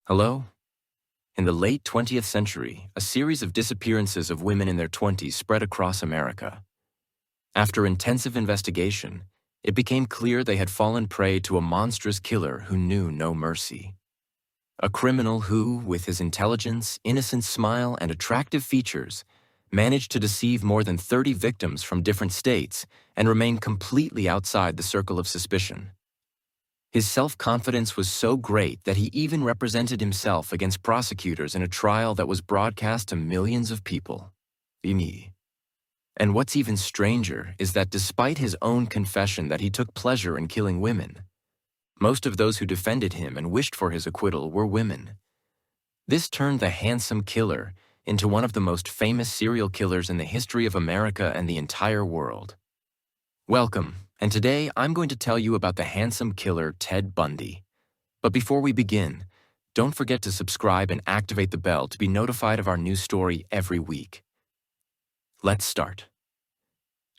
Hello? In the late 20th century, a series of disappearances of women in their 20s spread across America. After intensive investigation, it became clear they had fallen prey to a monstrous killer who knew no mercy. A criminal who, with his intelligence, innocent smile, and attractive features, managed to deceive more than 30 victims from different states and remain completely outside the circle of suspicion. His self-confidence was so great that he even represented himself against prosecutors in a trial that was broadcast to millions of people. Me. And what's even stranger is that despite his own confession that he took pleasure in killing women, most of those who defended him and wished for his acquittal were women. This turned the handsome killer into one of the most famous serial killers in the history of America and the entire world. Welcome. And today, I'm going to tell you about the handsome killer Ted Bundy. But before we begin, don't forget to subscribe and activate the bell to be notified of our new story every week. Let's start.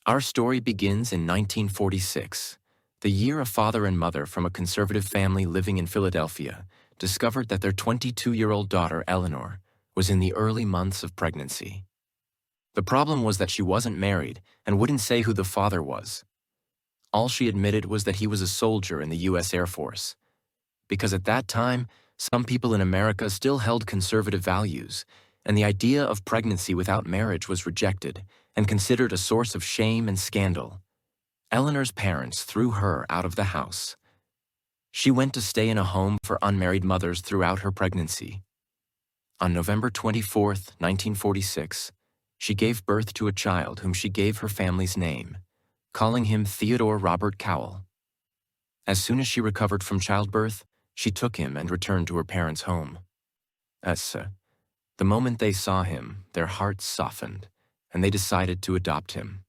Our story begins in 1946, the year a father and mother from a conservative family living in Philadelphia discovered that their 22-year-old daughter, Eleanor, was in the early months of pregnancy. The problem was that she wasn't married and wouldn't say who the father was. All she admitted was that he was a soldier in the U.S. Air Force. Because at that time, some people in America still held conservative values, and the idea of pregnancy without marriage was rejected and considered a source of shame and scandal. Eleanor's parents threw her out of the house. She went to stay in a home for unmarried mothers throughout her pregnancy. On November 24, 1946, she gave birth to a child whom she gave her family's name, calling him Theodore Robert Cowell. As soon as she recovered from childbirth, she took him and returned to her parents' home. The moment they saw him, their hearts softened, and they decided to adopt him.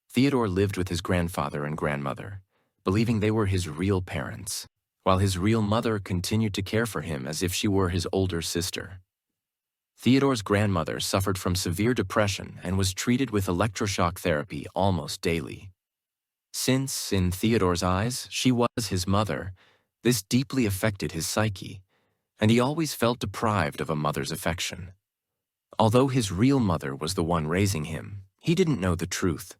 Theodore lived with his grandfather and grandmother, believing they were his real parents, while his real mother continued to care for him as if she were his older sister. Theodore's grandmother suffered from severe depression and was treated with electroshock therapy almost daily. Since, in Theodore's eyes, she was his mother, this deeply affected his psyche, and he always felt deprived of a mother's affection. Although his real mother was the one raising him, he didn't know the truth.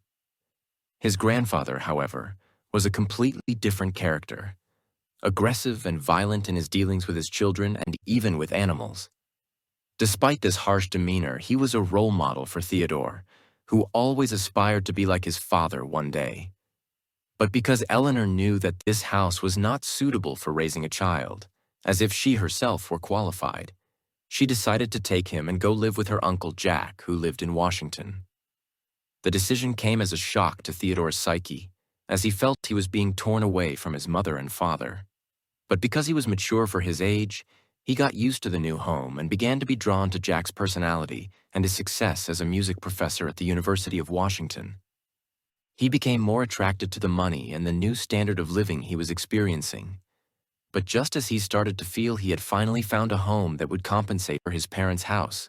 His grandfather, however, was a completely different character, aggressive and violent in his dealings with his children and even with animals. Despite this harsh demeanor, he was a role model for Theodore, who always aspired to be like his father one day. But because Eleanor knew that this house was not suitable for raising a child, as if she herself were qualified, she decided to take him and go live with her uncle Jack, who lived in Washington. The decision came as a shock to Theodore's psyche, as he felt he was being torn away from his mother and father. But because he was mature for his age, he got used to the new home and began to be drawn to Jack's personality and his success as a music professor at the University of Washington. He became more attracted to the money and the new standard of living he was experiencing. But just as he started to feel he had finally found a home that would compensate for his parents' house,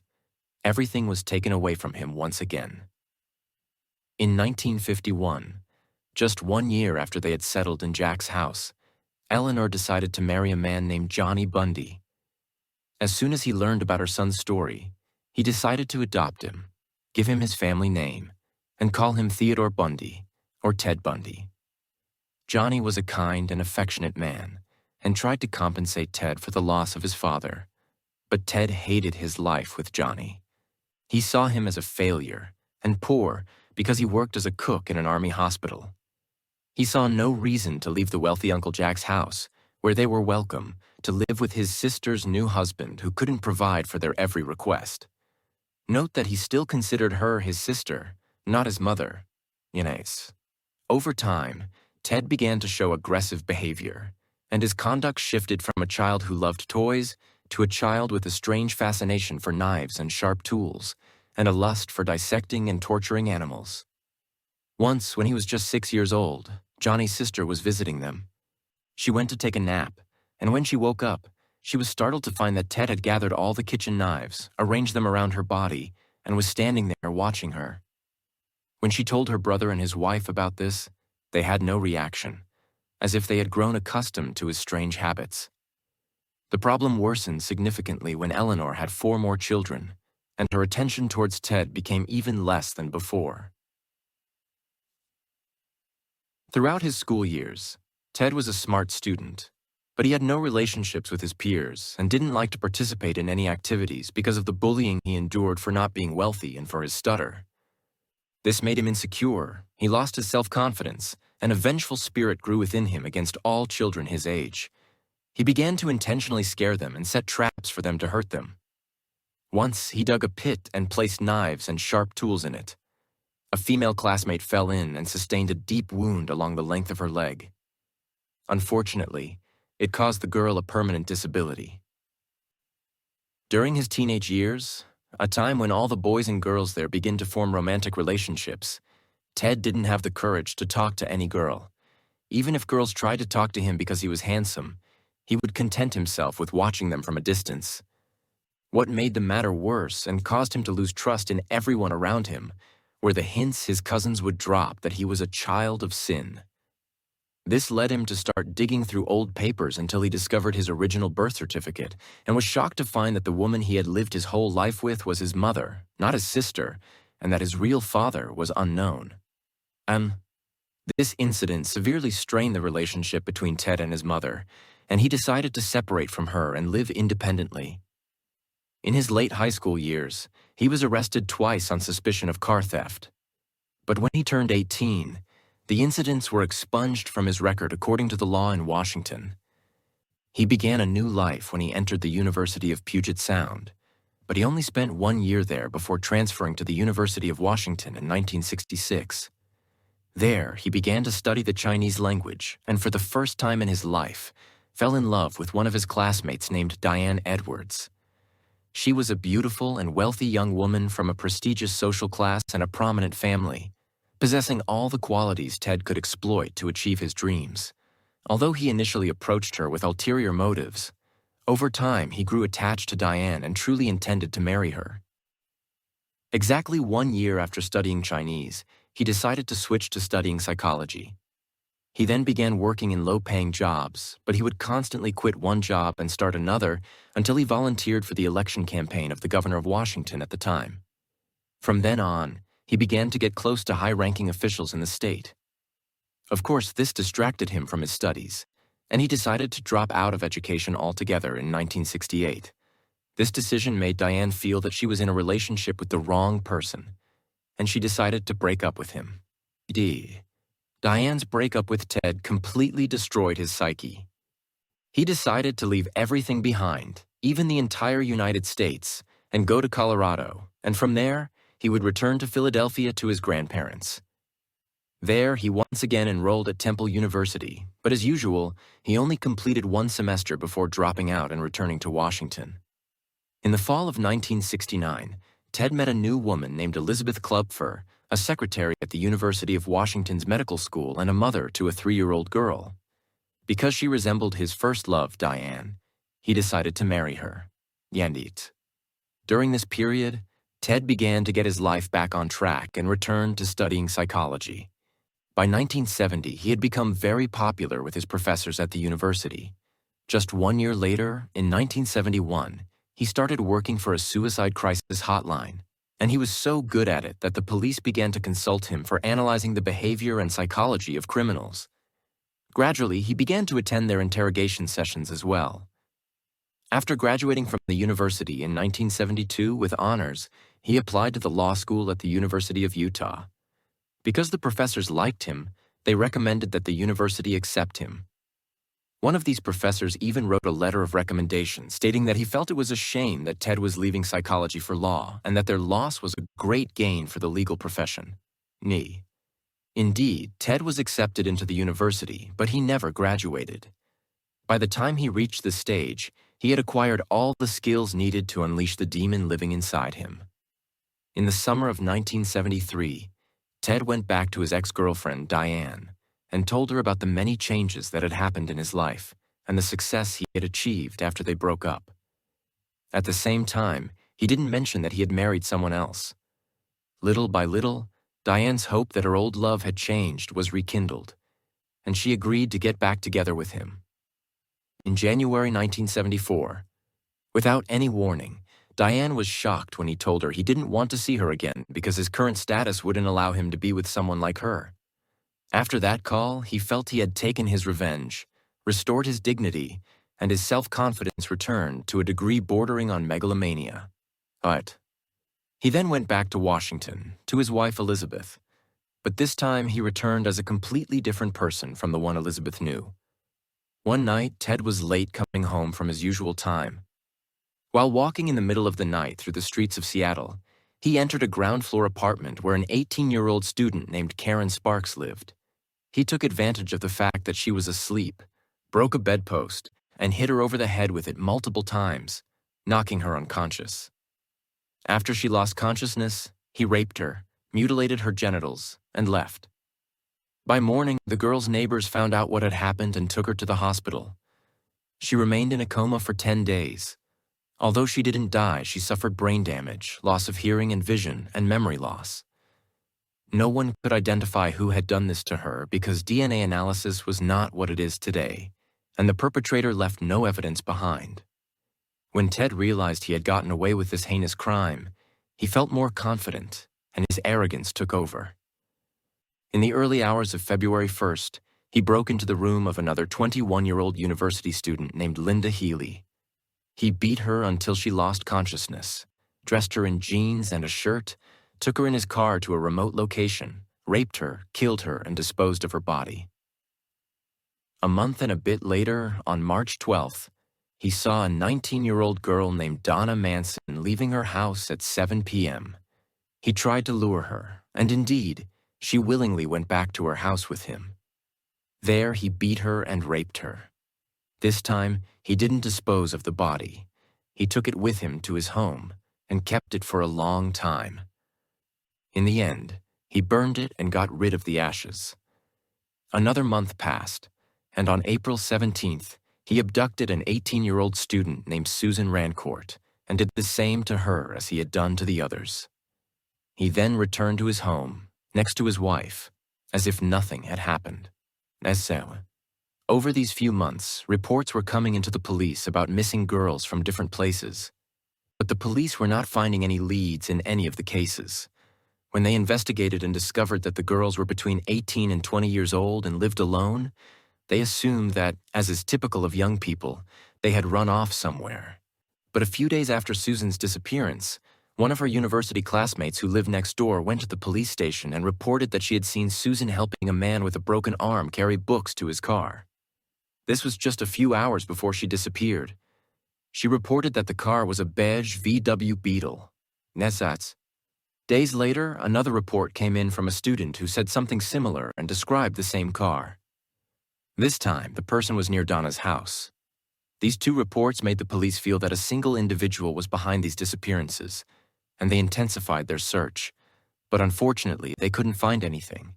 everything was taken away from him once again. In 1951, just 1 year after they had settled in Jack's house, Eleanor decided to marry a man named Johnny Bundy. As soon as he learned about her son's story, he decided to adopt him, give him his family name, and call him Theodore Bundy, or Ted Bundy. Johnny was a kind and affectionate man, and tried to compensate Ted for the loss of his father. But Ted hated his life with Johnny. He saw him as a failure, and poor because he worked as a cook in an army hospital. He saw no reason to leave the wealthy Uncle Jack's house, where they were welcome, to live with his sister's new husband who couldn't provide for their every request. Note that he still considered her his sister, not his mother. Over time, Ted began to show aggressive behavior, and his conduct shifted from a child who loved toys to a child with a strange fascination for knives and sharp tools, and a lust for dissecting and torturing animals. Once, when he was just 6 years old, Johnny's sister was visiting them. She went to take a nap, and when she woke up, she was startled to find that Ted had gathered all the kitchen knives, arranged them around her body, and was standing there watching her. When she told her brother and his wife about this, they had no reaction, as if they had grown accustomed to his strange habits. The problem worsened significantly when Eleanor had 4 more children, and her attention towards Ted became even less than before. Throughout his school years, Ted was a smart student, but he had no relationships with his peers and didn't like to participate in any activities because of the bullying he endured for not being wealthy and for his stutter. This made him insecure, he lost his self-confidence, and a vengeful spirit grew within him against all children his age. He began to intentionally scare them and set traps for them to hurt them. Once, he dug a pit and placed knives and sharp tools in it. A female classmate fell in and sustained a deep wound along the length of her leg. Unfortunately, it caused the girl a permanent disability. During his teenage years, a time when all the boys and girls there begin to form romantic relationships, Ted didn't have the courage to talk to any girl. Even if girls tried to talk to him because he was handsome, he would content himself with watching them from a distance. What made the matter worse and caused him to lose trust in everyone around him were the hints his cousins would drop that he was a child of sin. This led him to start digging through old papers until he discovered his original birth certificate and was shocked to find that the woman he had lived his whole life with was his mother, not his sister, and that his real father was unknown. This incident severely strained the relationship between Ted and his mother, and he decided to separate from her and live independently. In his late high school years, he was arrested twice on suspicion of car theft. But when he turned 18, the incidents were expunged from his record according to the law in Washington. He began a new life when he entered the University of Puget Sound, but he only spent 1 year there before transferring to the University of Washington in 1966. There, he began to study the Chinese language and for the first time in his life, fell in love with one of his classmates named Diane Edwards. She was a beautiful and wealthy young woman from a prestigious social class and a prominent family, possessing all the qualities Ted could exploit to achieve his dreams. Although he initially approached her with ulterior motives, over time he grew attached to Diane and truly intended to marry her. Exactly 1 year after studying Chinese, he decided to switch to studying psychology. He then began working in low-paying jobs, but he would constantly quit one job and start another until he volunteered for the election campaign of the governor of Washington at the time. From then on, he began to get close to high-ranking officials in the state. Of course, this distracted him from his studies, and he decided to drop out of education altogether in 1968. This decision made Diane feel that she was in a relationship with the wrong person, and she decided to break up with him. Diane's breakup with Ted completely destroyed his psyche. He decided to leave everything behind, even the entire United States, and go to Colorado, and from there, he would return to Philadelphia to his grandparents. There, he once again enrolled at Temple University, but as usual, he only completed 1 semester before dropping out and returning to Washington. In the fall of 1969, Ted met a new woman named Elizabeth Clubfer, a secretary at the University of Washington's medical school and a mother to a 3-year-old girl. Because she resembled his first love, Diane, he decided to marry her. During this period, Ted began to get his life back on track and returned to studying psychology. By 1970, he had become very popular with his professors at the university. Just 1 year later, in 1971, he started working for a suicide crisis hotline, and he was so good at it that the police began to consult him for analyzing the behavior and psychology of criminals. Gradually, he began to attend their interrogation sessions as well. After graduating from the university in 1972 with honors, he applied to the law school at the University of Utah. Because the professors liked him, they recommended that the university accept him. One of these professors even wrote a letter of recommendation stating that he felt it was a shame that Ted was leaving psychology for law and that their loss was a great gain for the legal profession. Indeed, Ted was accepted into the university, but he never graduated. By the time he reached this stage, he had acquired all the skills needed to unleash the demon living inside him. In the summer of 1973, Ted went back to his ex-girlfriend, Diane, and told her about the many changes that had happened in his life and the success he had achieved after they broke up. At the same time, he didn't mention that he had married someone else. Little by little, Diane's hope that her old love had changed was rekindled, and she agreed to get back together with him. In January 1974, without any warning, Diane was shocked when he told her he didn't want to see her again because his current status wouldn't allow him to be with someone like her. After that call, he felt he had taken his revenge, restored his dignity, and his self-confidence returned to a degree bordering on megalomania. But he then went back to Washington, to his wife Elizabeth. But this time he returned as a completely different person from the one Elizabeth knew. One night, Ted was late coming home from his usual time. While walking in the middle of the night through the streets of Seattle, he entered a ground-floor apartment where an 18-year-old student named Karen Sparks lived. He took advantage of the fact that she was asleep, broke a bedpost, and hit her over the head with it multiple times, knocking her unconscious. After she lost consciousness, he raped her, mutilated her genitals, and left. By morning, the girl's neighbors found out what had happened and took her to the hospital. She remained in a coma for 10 days. Although she didn't die, she suffered brain damage, loss of hearing and vision, and memory loss. No one could identify who had done this to her because DNA analysis was not what it is today, and the perpetrator left no evidence behind. When Ted realized he had gotten away with this heinous crime, he felt more confident, and his arrogance took over. In the early hours of February 1st, he broke into the room of another 21-year-old university student named Linda Healy. He beat her until she lost consciousness, dressed her in jeans and a shirt, took her in his car to a remote location, raped her, killed her, and disposed of her body. A month and a bit later, on March 12th, he saw a 19-year-old girl named Donna Manson leaving her house at 7 p.m. He tried to lure her, and indeed, she willingly went back to her house with him. There, he beat her and raped her. This time, he didn't dispose of the body. He took it with him to his home and kept it for a long time. In the end, he burned it and got rid of the ashes. Another month passed, and on April 17th, he abducted an 18-year-old student named Susan Rancourt and did the same to her as he had done to the others. He then returned to his home, next to his wife, as if nothing had happened. Over these few months, reports were coming into the police about missing girls from different places. But the police were not finding any leads in any of the cases. When they investigated and discovered that the girls were between 18 and 20 years old and lived alone, they assumed that, as is typical of young people, they had run off somewhere. But a few days after Susan's disappearance, one of her university classmates who lived next door went to the police station and reported that she had seen Susan helping a man with a broken arm carry books to his car. This was just a few hours before she disappeared. She reported that the car was a beige VW Beetle. Nesats. Days later, another report came in from a student who said something similar and described the same car. This time, the person was near Donna's house. These two reports made the police feel that a single individual was behind these disappearances, and they intensified their search. But unfortunately, they couldn't find anything.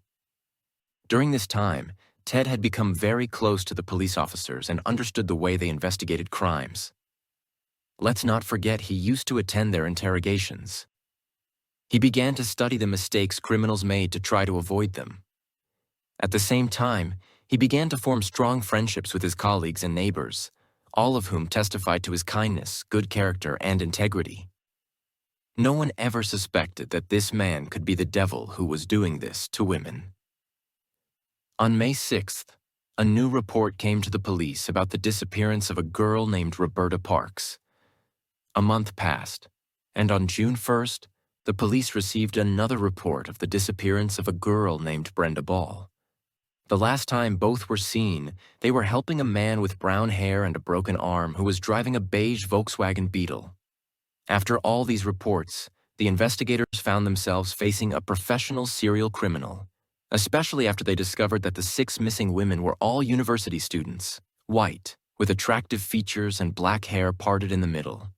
During this time, Ted had become very close to the police officers and understood the way they investigated crimes. Let's not forget he used to attend their interrogations. He began to study the mistakes criminals made to try to avoid them. At the same time, he began to form strong friendships with his colleagues and neighbors, all of whom testified to his kindness, good character, and integrity. No one ever suspected that this man could be the devil who was doing this to women. On May 6th, a new report came to the police about the disappearance of a girl named Roberta Parks. A month passed, and on June 1st, the police received another report of the disappearance of a girl named Brenda Ball. The last time both were seen, they were helping a man with brown hair and a broken arm who was driving a beige Volkswagen Beetle. After all these reports, the investigators found themselves facing a professional serial criminal, especially after they discovered that the 6 missing women were all university students, white, with attractive features and black hair parted in the middle.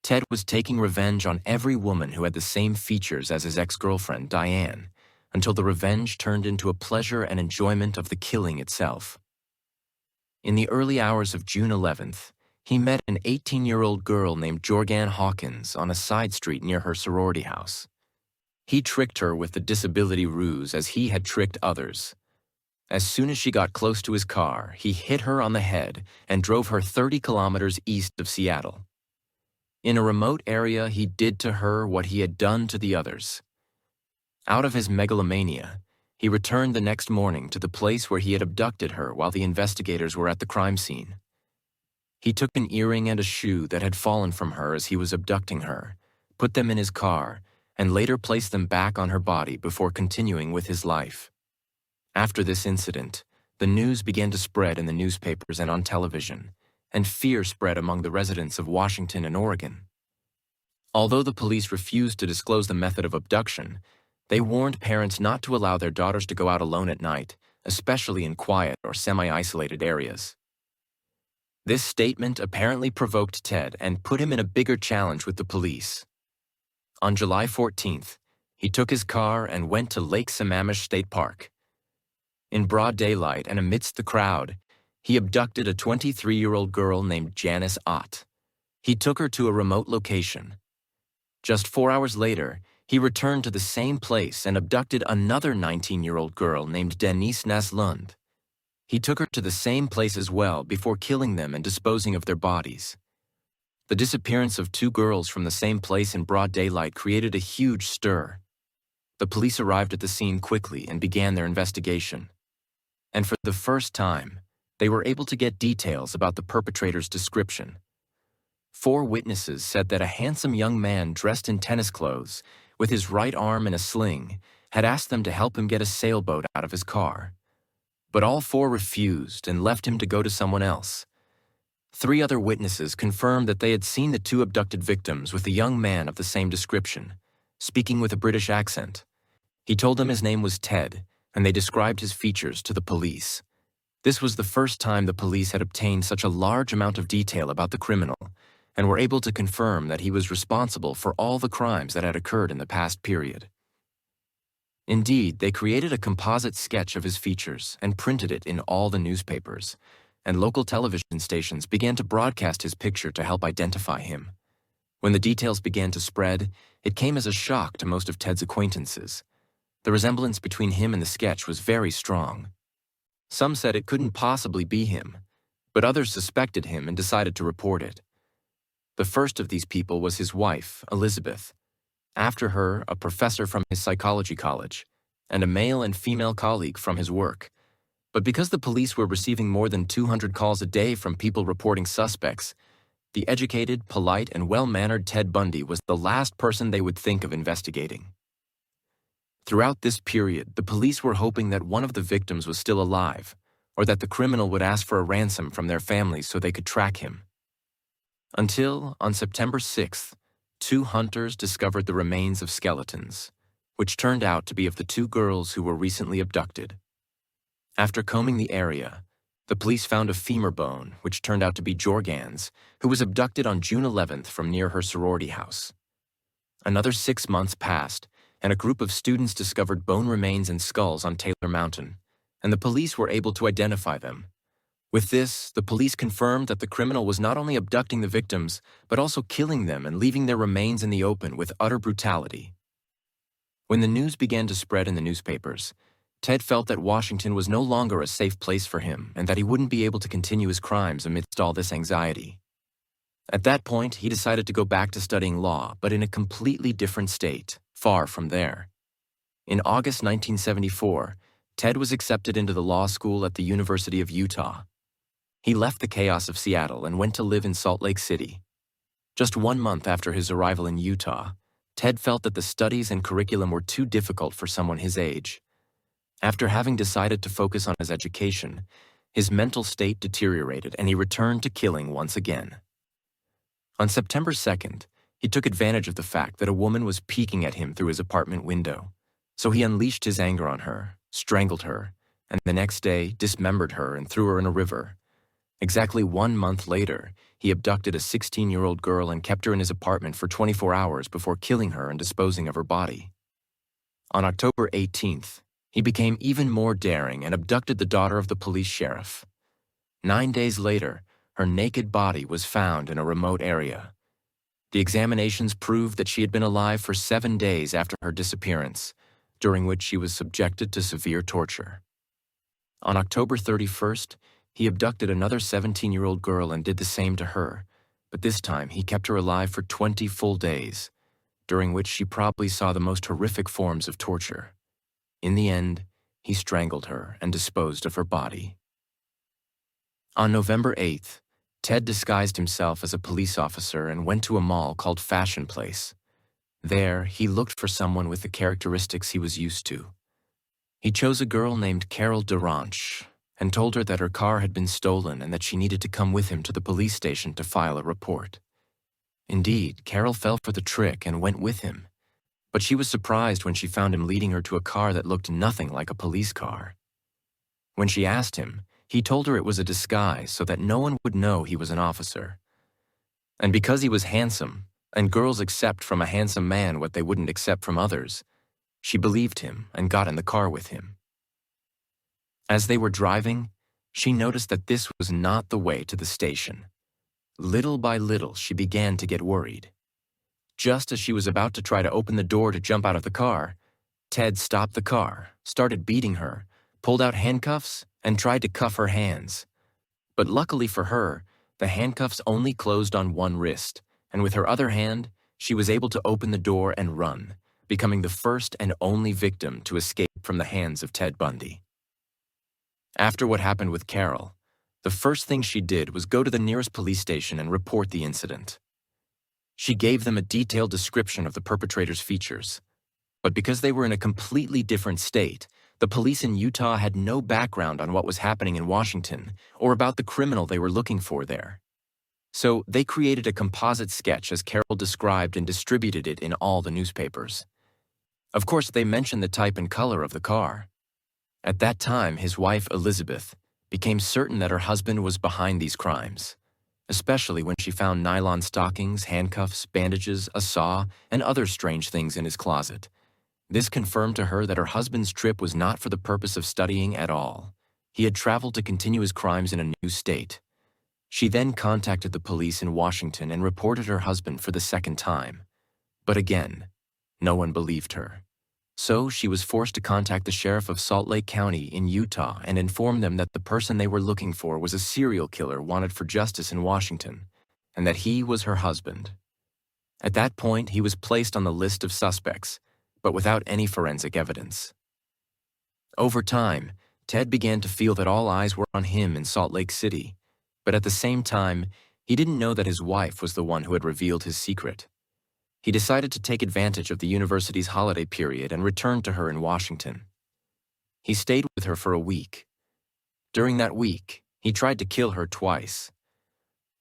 Ted was taking revenge on every woman who had the same features as his ex-girlfriend, Diane, until the revenge turned into a pleasure and enjoyment of the killing itself. In the early hours of June 11th, he met an 18-year-old girl named Jorgan Hawkins on a side street near her sorority house. He tricked her with the disability ruse as he had tricked others. As soon as she got close to his car, he hit her on the head and drove her 30 kilometers east of Seattle. In a remote area, he did to her what he had done to the others. Out of his megalomania, he returned the next morning to the place where he had abducted her while the investigators were at the crime scene. He took an earring and a shoe that had fallen from her as he was abducting her, put them in his car, and later placed them back on her body before continuing with his life. After this incident, the news began to spread in the newspapers and on television, and fear spread among the residents of Washington and Oregon. Although the police refused to disclose the method of abduction, they warned parents not to allow their daughters to go out alone at night, especially in quiet or semi-isolated areas. This statement apparently provoked Ted and put him in a bigger challenge with the police. On July 14th, he took his car and went to Lake Sammamish State Park. In broad daylight and amidst the crowd, he abducted a 23-year-old girl named Janice Ott. He took her to a remote location. Just 4 hours later, he returned to the same place and abducted another 19-year-old girl named Denise Naslund. He took her to the same place as well before killing them and disposing of their bodies. The disappearance of 2 girls from the same place in broad daylight created a huge stir. The police arrived at the scene quickly and began their investigation. And for the first time, they were able to get details about the perpetrator's description. 4 witnesses said that a handsome young man dressed in tennis clothes, with his right arm in a sling, had asked them to help him get a sailboat out of his car. But all 4 refused and left him to go to someone else. 3 other witnesses confirmed that they had seen the 2 abducted victims with a young man of the same description, speaking with a British accent. He told them his name was Ted, and they described his features to the police. This was the first time the police had obtained such a large amount of detail about the criminal, and were able to confirm that he was responsible for all the crimes that had occurred in the past period. Indeed, they created a composite sketch of his features and printed it in all the newspapers, and local television stations began to broadcast his picture to help identify him. When the details began to spread, it came as a shock to most of Ted's acquaintances. The resemblance between him and the sketch was very strong. Some said it couldn't possibly be him, but others suspected him and decided to report it. The first of these people was his wife, Elizabeth. After her, a professor from his psychology college, and a male and female colleague from his work. But because the police were receiving more than 200 calls a day from people reporting suspects, the educated, polite, and well-mannered Ted Bundy was the last person they would think of investigating. Throughout this period, the police were hoping that one of the victims was still alive, or that the criminal would ask for a ransom from their families so they could track him. Until, on September 6th, 2 hunters discovered the remains of skeletons, which turned out to be of the 2 girls who were recently abducted. After combing the area, the police found a femur bone, which turned out to be Jorgan's, who was abducted on June 11th from near her sorority house. Another 6 months passed, and a group of students discovered bone remains and skulls on Taylor Mountain, and the police were able to identify them. With this, the police confirmed that the criminal was not only abducting the victims, but also killing them and leaving their remains in the open with utter brutality. When the news began to spread in the newspapers, Ted felt that Washington was no longer a safe place for him and that he wouldn't be able to continue his crimes amidst all this anxiety. At that point, he decided to go back to studying law, but in a completely different state, far from there. In August 1974, Ted was accepted into the law school at the University of Utah. He left the chaos of Seattle and went to live in Salt Lake City. Just 1 month after his arrival in Utah, Ted felt that the studies and curriculum were too difficult for someone his age. After having decided to focus on his education, his mental state deteriorated and he returned to killing once again. On September 2nd, he took advantage of the fact that a woman was peeking at him through his apartment window, so he unleashed his anger on her, strangled her, and the next day dismembered her and threw her in a river. Exactly 1 month later, he abducted a 16-year-old girl and kept her in his apartment for 24 hours before killing her and disposing of her body. On October 18th, he became even more daring and abducted the daughter of the police sheriff. 9 days later, her naked body was found in a remote area. The examinations proved that she had been alive for 7 days after her disappearance, during which she was subjected to severe torture. On October 31st, he abducted another 17-year-old girl and did the same to her, but this time he kept her alive for 20 full days, during which she probably saw the most horrific forms of torture. In the end, he strangled her and disposed of her body. On November 8th, Ted disguised himself as a police officer and went to a mall called Fashion Place. There, he looked for someone with the characteristics he was used to. He chose a girl named Carol Duranche and told her that her car had been stolen and that she needed to come with him to the police station to file a report. Indeed, Carol fell for the trick and went with him, but she was surprised when she found him leading her to a car that looked nothing like a police car. When she asked him, he told her it was a disguise so that no one would know he was an officer. And because he was handsome, and girls accept from a handsome man what they wouldn't accept from others, she believed him and got in the car with him. As they were driving, she noticed that this was not the way to the station. Little by little, she began to get worried. Just as she was about to try to open the door to jump out of the car, Ted stopped the car, started beating her, pulled out handcuffs, and tried to cuff her hands. But luckily for her, the handcuffs only closed on one wrist, and with her other hand, she was able to open the door and run, becoming the first and only victim to escape from the hands of Ted Bundy. After what happened with Carol, the first thing she did was go to the nearest police station and report the incident. She gave them a detailed description of the perpetrator's features, but because they were in a completely different state, the police in Utah had no background on what was happening in Washington or about the criminal they were looking for there. So they created a composite sketch as Carol described and distributed it in all the newspapers. Of course, they mentioned the type and color of the car. At that time, his wife, Elizabeth, became certain that her husband was behind these crimes, especially when she found nylon stockings, handcuffs, bandages, a saw, and other strange things in his closet. This confirmed to her that her husband's trip was not for the purpose of studying at all. He had traveled to continue his crimes in a new state. She then contacted the police in Washington and reported her husband for the second time. But again, no one believed her. So she was forced to contact the sheriff of Salt Lake County in Utah and inform them that the person they were looking for was a serial killer wanted for justice in Washington, and that he was her husband. At that point, he was placed on the list of suspects, but without any forensic evidence. Over time, Ted began to feel that all eyes were on him in Salt Lake City, but at the same time, he didn't know that his wife was the one who had revealed his secret. He decided to take advantage of the university's holiday period and returned to her in Washington. He stayed with her for a week. During that week, he tried to kill her twice.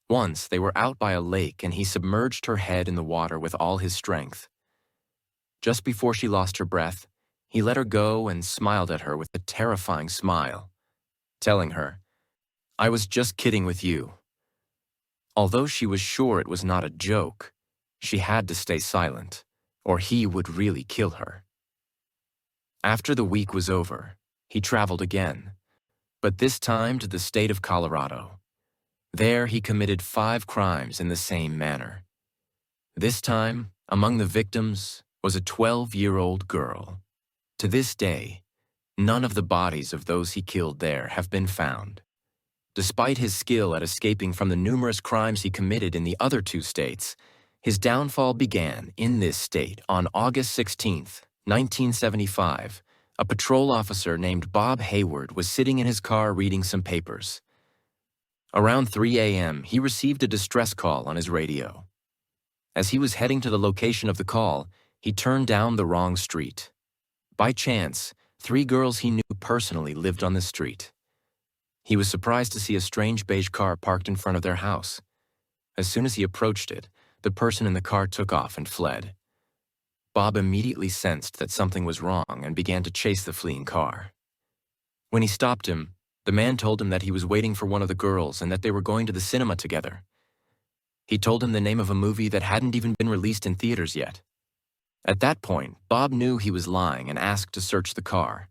Once, they were out by a lake and he submerged her head in the water with all his strength. Just before she lost her breath, he let her go and smiled at her with a terrifying smile, telling her, "I was just kidding with you." Although she was sure it was not a joke, she had to stay silent, or he would really kill her. After the week was over, he traveled again, but this time to the state of Colorado. There he committed 5 crimes in the same manner. This time, among the victims, was a 12-year-old girl. To this day, none of the bodies of those he killed there have been found. Despite his skill at escaping from the numerous crimes he committed in the other 2 states, his downfall began in this state on August 16, 1975. A patrol officer named Bob Hayward was sitting in his car reading some papers. Around 3 a.m., he received a distress call on his radio. As he was heading to the location of the call, he turned down the wrong street. By chance, 3 girls he knew personally lived on the street. He was surprised to see a strange beige car parked in front of their house. As soon as he approached it, the person in the car took off and fled. Bob immediately sensed that something was wrong and began to chase the fleeing car. When he stopped him, the man told him that he was waiting for one of the girls and that they were going to the cinema together. He told him the name of a movie that hadn't even been released in theaters yet. At that point, Bob knew he was lying and asked to search the car.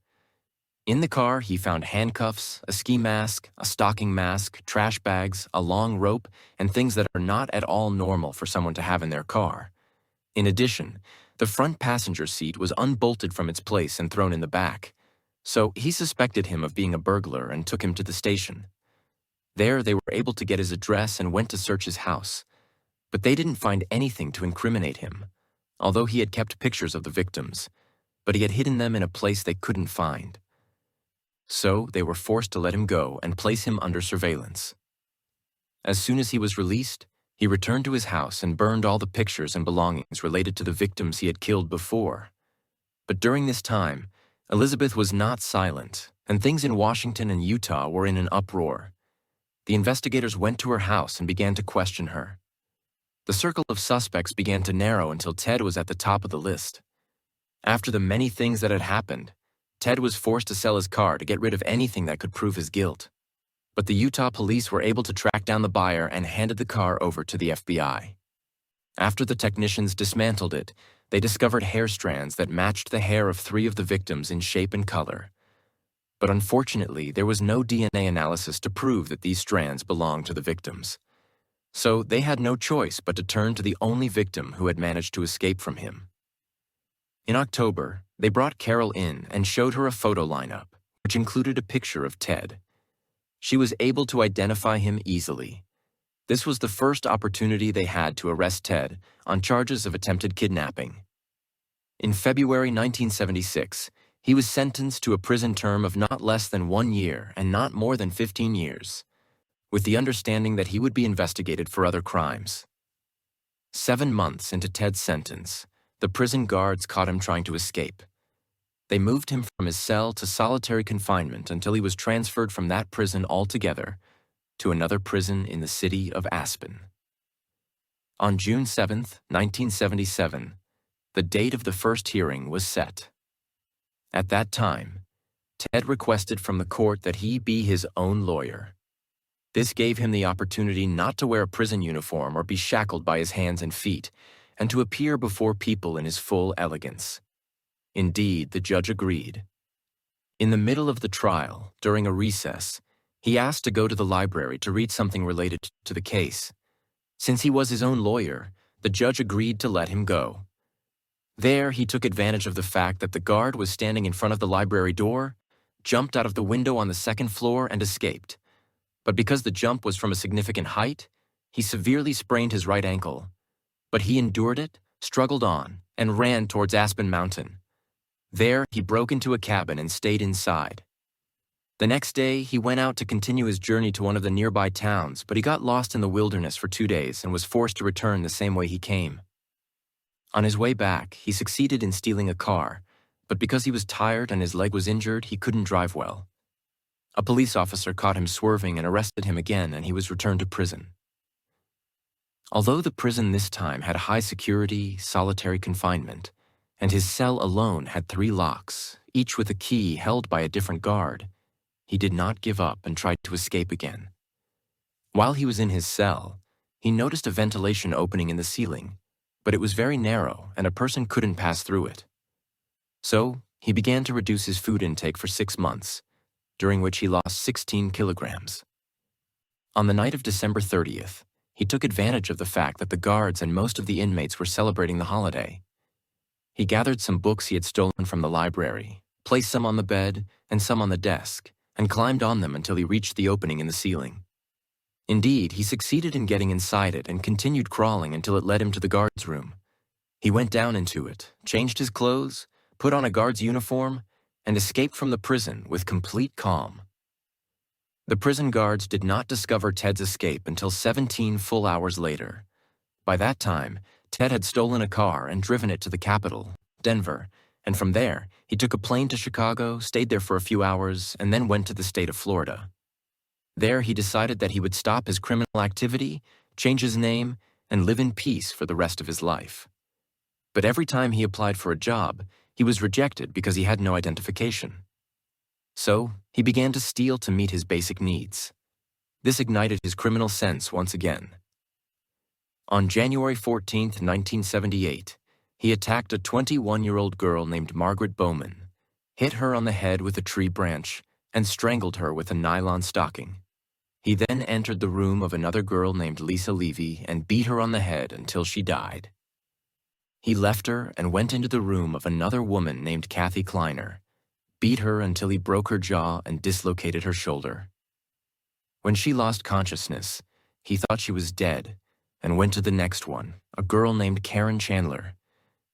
In the car, he found handcuffs, a ski mask, a stocking mask, trash bags, a long rope, and things that are not at all normal for someone to have in their car. In addition, the front passenger seat was unbolted from its place and thrown in the back, So he suspected him of being a burglar and took him to the station. There, they were able to get his address and went to search his house. But they didn't find anything to incriminate him, although he had kept pictures of the victims, but he had hidden them in a place they couldn't find. So they were forced to let him go and place him under surveillance. As soon as he was released, he returned to his house and burned all the pictures and belongings related to the victims he had killed before. But during this time, Elizabeth was not silent, and things in Washington and Utah were in an uproar. The investigators went to her house and began to question her. The circle of suspects began to narrow until Ted was at the top of the list. After the many things that had happened, Ted was forced to sell his car to get rid of anything that could prove his guilt. But the Utah police were able to track down the buyer and handed the car over to the FBI. After the technicians dismantled it, they discovered hair strands that matched the hair of 3 of the victims in shape and color. But unfortunately, there was no DNA analysis to prove that these strands belonged to the victims. So they had no choice but to turn to the only victim who had managed to escape from him. In October, they brought Carol in and showed her a photo lineup, which included a picture of Ted. She was able to identify him easily. This was the first opportunity they had to arrest Ted on charges of attempted kidnapping. In February 1976, he was sentenced to a prison term of not less than 1 year and not more than 15 years, with the understanding that he would be investigated for other crimes. 7 months into Ted's sentence, the prison guards caught him trying to escape. They moved him from his cell to solitary confinement until he was transferred from that prison altogether to another prison in the city of Aspen. On June 7, 1977, the date of the first hearing was set. At that time, Ted requested from the court that he be his own lawyer. This gave him the opportunity not to wear a prison uniform or be shackled by his hands and feet, and to appear before people in his full elegance. Indeed, the judge agreed. In the middle of the trial, during a recess, he asked to go to the library to read something related to the case. Since he was his own lawyer, the judge agreed to let him go. There, he took advantage of the fact that the guard was standing in front of the library door, jumped out of the window on the second floor, and escaped. But because the jump was from a significant height, he severely sprained his right ankle. But he endured it, struggled on, and ran towards Aspen Mountain. There, he broke into a cabin and stayed inside. The next day, he went out to continue his journey to one of the nearby towns, but he got lost in the wilderness for 2 days and was forced to return the same way he came. On his way back, he succeeded in stealing a car, but because he was tired and his leg was injured, he couldn't drive well. A police officer caught him swerving and arrested him again, and he was returned to prison. Although the prison this time had high security, solitary confinement, and his cell alone had 3 locks, each with a key held by a different guard, he did not give up and tried to escape again. While he was in his cell, he noticed a ventilation opening in the ceiling, but it was very narrow and a person couldn't pass through it. So, he began to reduce his food intake for 6 months, during which he lost 16 kilograms. On the night of December 30th, he took advantage of the fact that the guards and most of the inmates were celebrating the holiday. He gathered some books he had stolen from the library, placed some on the bed and some on the desk, and climbed on them until he reached the opening in the ceiling. Indeed, he succeeded in getting inside it and continued crawling until it led him to the guard's room. He went down into it, changed his clothes, put on a guard's uniform, and escaped from the prison with complete calm. The prison guards did not discover Ted's escape until 17 full hours later. By that time, Ted had stolen a car and driven it to the capital, Denver, and from there, he took a plane to Chicago, stayed there for a few hours, and then went to the state of Florida. There, he decided that he would stop his criminal activity, change his name, and live in peace for the rest of his life. But every time he applied for a job, he was rejected because he had no identification. So, he began to steal to meet his basic needs. This ignited his criminal sense once again. On January 14, 1978, he attacked a 21-year-old girl named Margaret Bowman, hit her on the head with a tree branch, and strangled her with a nylon stocking. He then entered the room of another girl named Lisa Levy and beat her on the head until she died. He left her and went into the room of another woman named Kathy Kleiner, beat her until he broke her jaw and dislocated her shoulder. When she lost consciousness, he thought she was dead and went to the next one, a girl named Karen Chandler.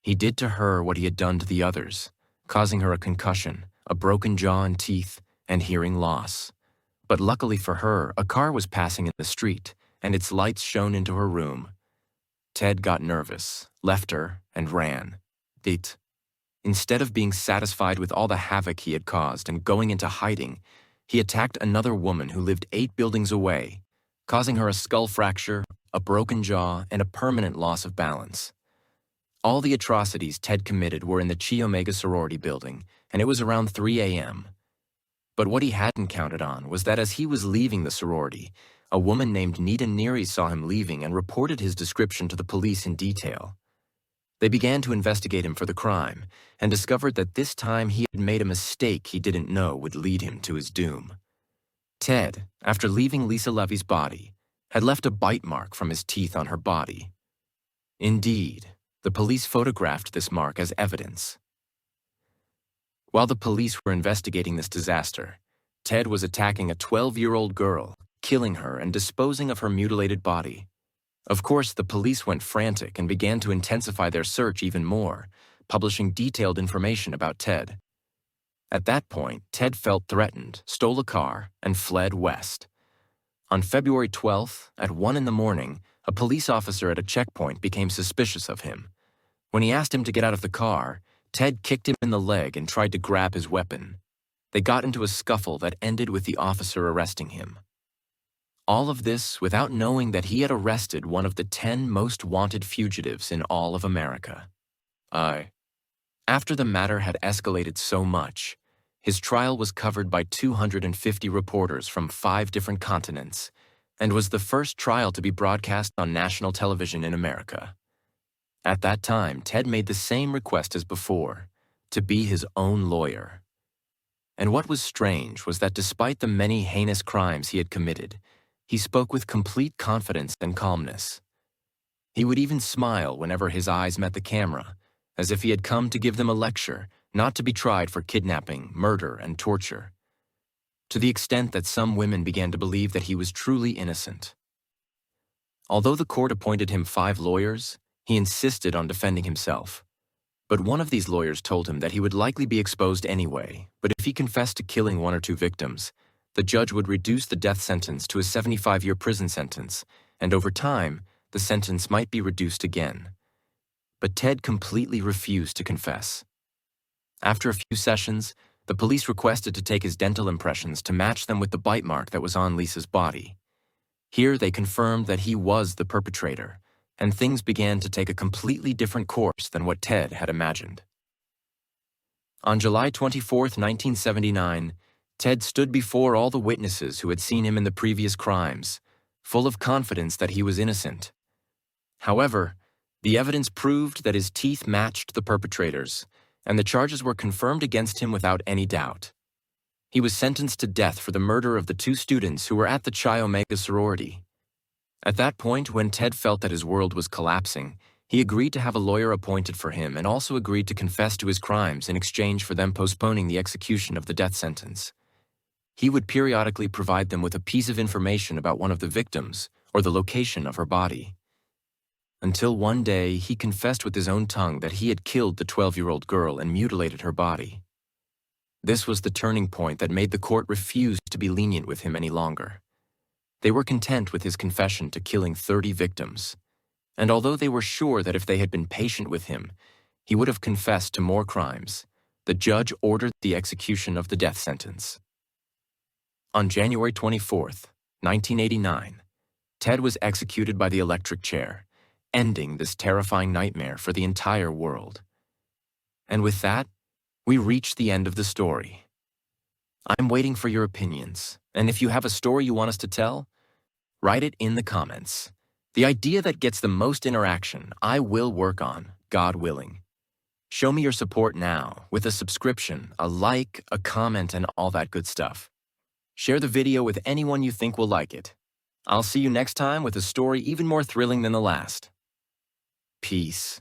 He did to her what he had done to the others, causing her a concussion, a broken jaw and teeth, and hearing loss. But luckily for her, a car was passing in the street, and its lights shone into her room. Ted got nervous, left her, and ran. Instead of being satisfied with all the havoc he had caused and going into hiding, he attacked another woman who lived 8 buildings away, causing her a skull fracture, a broken jaw, and a permanent loss of balance. All the atrocities Ted committed were in the Chi Omega sorority building, and it was around 3 a.m. But what he hadn't counted on was that as he was leaving the sorority, a woman named Nita Neary saw him leaving and reported his description to the police in detail. They began to investigate him for the crime and discovered that this time he had made a mistake he didn't know would lead him to his doom. Ted, after leaving Lisa Levy's body, had left a bite mark from his teeth on her body. Indeed, the police photographed this mark as evidence. While the police were investigating this disaster, Ted was attacking a 12-year-old girl, killing her and disposing of her mutilated body. Of course, the police went frantic and began to intensify their search even more, publishing detailed information about Ted. At that point, Ted felt threatened, stole a car, and fled west. On February 12th, at 1 a.m, a police officer at a checkpoint became suspicious of him. When he asked him to get out of the car, Ted kicked him in the leg and tried to grab his weapon. They got into a scuffle that ended with the officer arresting him. All of this without knowing that he had arrested one of the 10 most wanted fugitives in all of America. After the matter had escalated so much, his trial was covered by 250 reporters from 5 different continents and was the first trial to be broadcast on national television in America. At that time, Ted made the same request as before, to be his own lawyer. And what was strange was that despite the many heinous crimes he had committed, he spoke with complete confidence and calmness. He would even smile whenever his eyes met the camera, as if he had come to give them a lecture, not to be tried for kidnapping, murder, and torture, to the extent that some women began to believe that he was truly innocent. Although the court appointed him 5 lawyers, he insisted on defending himself. But one of these lawyers told him that he would likely be exposed anyway, but if he confessed to killing 1 or 2 victims, the judge would reduce the death sentence to a 75-year prison sentence, and over time, the sentence might be reduced again. But Ted completely refused to confess. After a few sessions, the police requested to take his dental impressions to match them with the bite mark that was on Lisa's body. Here they confirmed that he was the perpetrator, and things began to take a completely different course than what Ted had imagined. On July 24, 1979, Ted stood before all the witnesses who had seen him in the previous crimes, full of confidence that he was innocent. However, the evidence proved that his teeth matched the perpetrators, and the charges were confirmed against him without any doubt. He was sentenced to death for the murder of the 2 students who were at the Chi Omega sorority. At that point, when Ted felt that his world was collapsing, he agreed to have a lawyer appointed for him and also agreed to confess to his crimes in exchange for them postponing the execution of the death sentence. He would periodically provide them with a piece of information about one of the victims or the location of her body. Until one day, he confessed with his own tongue that he had killed the 12-year-old girl and mutilated her body. This was the turning point that made the court refuse to be lenient with him any longer. They were content with his confession to killing 30 victims, and although they were sure that if they had been patient with him, he would have confessed to more crimes, the judge ordered the execution of the death sentence. On January 24, 1989, Ted was executed by the electric chair, ending this terrifying nightmare for the entire world. And with that, we reach the end of the story. I'm waiting for your opinions, and if you have a story you want us to tell, write it in the comments. The idea that gets the most interaction, I will work on, God willing. Show me your support now with a subscription, a like, a comment, and all that good stuff. Share the video with anyone you think will like it. I'll see you next time with a story even more thrilling than the last. Peace.